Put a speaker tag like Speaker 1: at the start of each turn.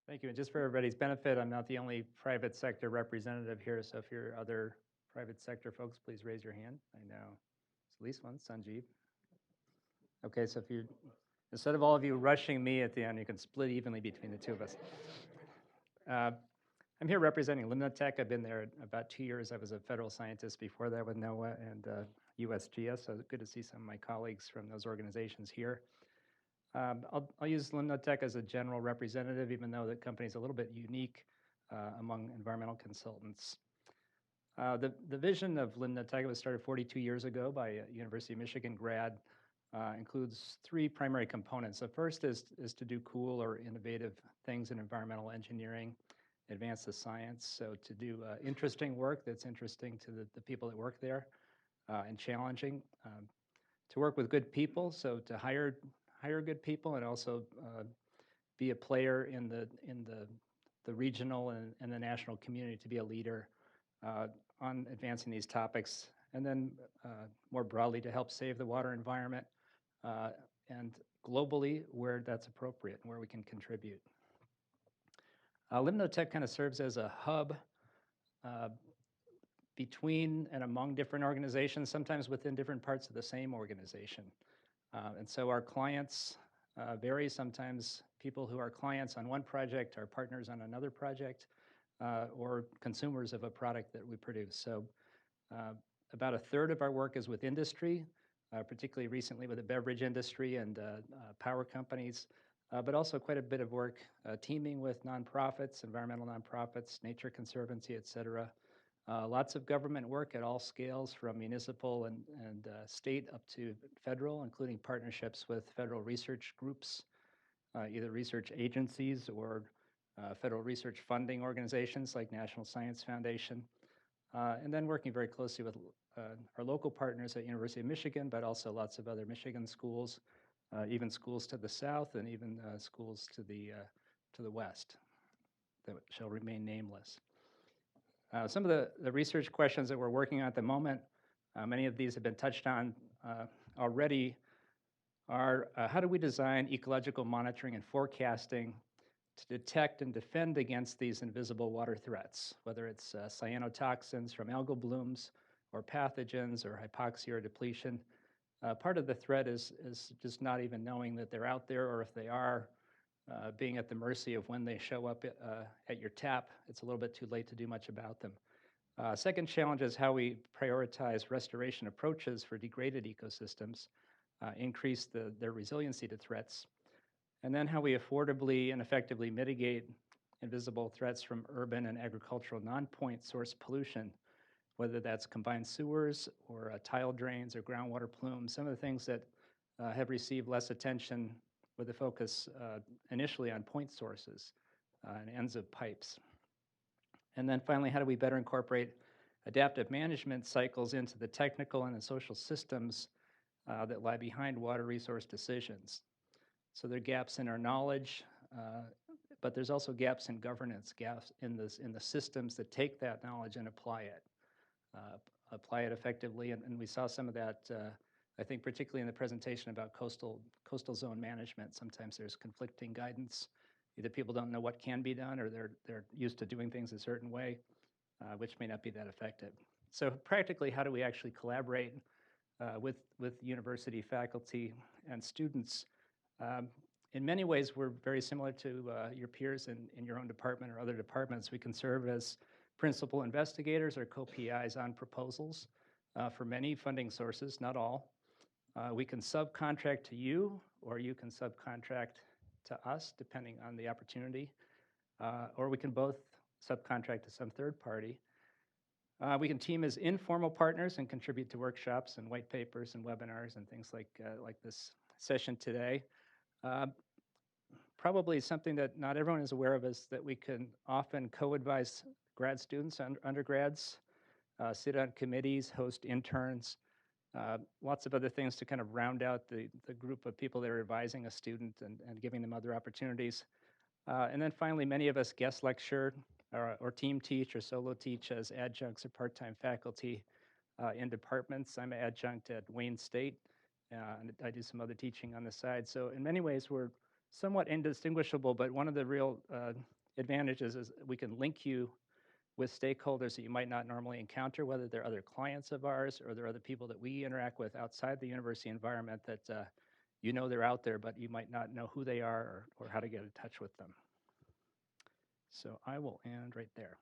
Speaker 1: Thank you. And just for everybody's benefit, I'm not the only private sector representative here, so if you're other private sector folks, please raise your hand. I know it's at least one, Sanjeev. Okay, so if you, instead of all of you rushing me at the end, you can split evenly between the two of us. I'm here representing LimnoTech. I've been there about 2 years. I was a federal scientist before that with NOAA and USGS, so good to see some of my colleagues from those organizations here. I'll use LimnoTech as a general representative, even though the company is a little bit unique among environmental consultants. The vision of LimnoTech was started 42 years ago by a University of Michigan grad, includes three primary components. The first is to do cool or innovative things in environmental engineering, advance the science, so to do interesting work that's interesting to the people that work there and challenging. To work with good people, so to hire good people and also be a player in the regional and the national community, to be a leader on advancing these topics, and then more broadly to help save the water environment and globally where that's appropriate and where we can contribute. LimnoTech kind of serves as a hub between and among different organizations, sometimes within different parts of the same organization. And so our clients vary. Sometimes people who are clients on one project are partners on another project or consumers of a product that we produce. So about a third of our work is with industry, particularly recently with the beverage industry and power companies, but also quite a bit of work teaming with nonprofits, environmental nonprofits, nature conservancy, et cetera. Lots of government work at all scales, from municipal and state up to federal, including partnerships with federal research groups, either research agencies or federal research funding organizations like National Science Foundation, and then working very closely with our local partners at University of Michigan, but also lots of other Michigan schools, even schools to the south and even schools to the west that shall remain nameless. Some of the research questions that we're working on at the moment, many of these have been touched on already, are how do we design ecological monitoring and forecasting to detect and defend against these invisible water threats, whether it's cyanotoxins from algal blooms or pathogens or hypoxia or depletion. Part of the threat is just not even knowing that they're out there, or if they are, being at the mercy of when they show up at your tap. It's a little bit too late to do much about them. Second challenge is how we prioritize restoration approaches for degraded ecosystems, increase their resiliency to threats, and then how we affordably and effectively mitigate invisible threats from urban and agricultural non-point source pollution, whether that's combined sewers or tile drains or groundwater plumes, some of the things that have received less attention with a focus initially on point sources and ends of pipes. And then finally, how do we better incorporate adaptive management cycles into the technical and the social systems that lie behind water resource decisions? So there are gaps in our knowledge, but there's also gaps in governance, gaps in the systems that take that knowledge and apply it effectively. And we saw some of that, I think, particularly in the presentation about coastal zone management. Sometimes there's conflicting guidance. Either people don't know what can be done, or they're used to doing things a certain way, which may not be that effective. So practically, how do we actually collaborate with university faculty and students? In many ways, we're very similar to your peers in your own department or other departments. We can serve as principal investigators or co-PIs on proposals for many funding sources, not all. We can subcontract to you, or you can subcontract to us, depending on the opportunity, or we can both subcontract to some third party. We can team as informal partners and contribute to workshops and white papers and webinars and things like this session today. Probably something that not everyone is aware of is that we can often co-advise grad students and undergrads, sit on committees, host interns, lots of other things to kind of round out the group of people that are advising a student and giving them other opportunities. And then finally, many of us guest lecture or team teach or solo teach as adjuncts or part-time faculty in departments. I'm an adjunct at Wayne State, and I do some other teaching on the side. So in many ways, we're somewhat indistinguishable, but one of the real advantages is we can link you with stakeholders that you might not normally encounter, whether they're other clients of ours or they're other people that we interact with outside the university environment that you know they're out there, but you might not know who they are or how to get in touch with them. So I will end right there.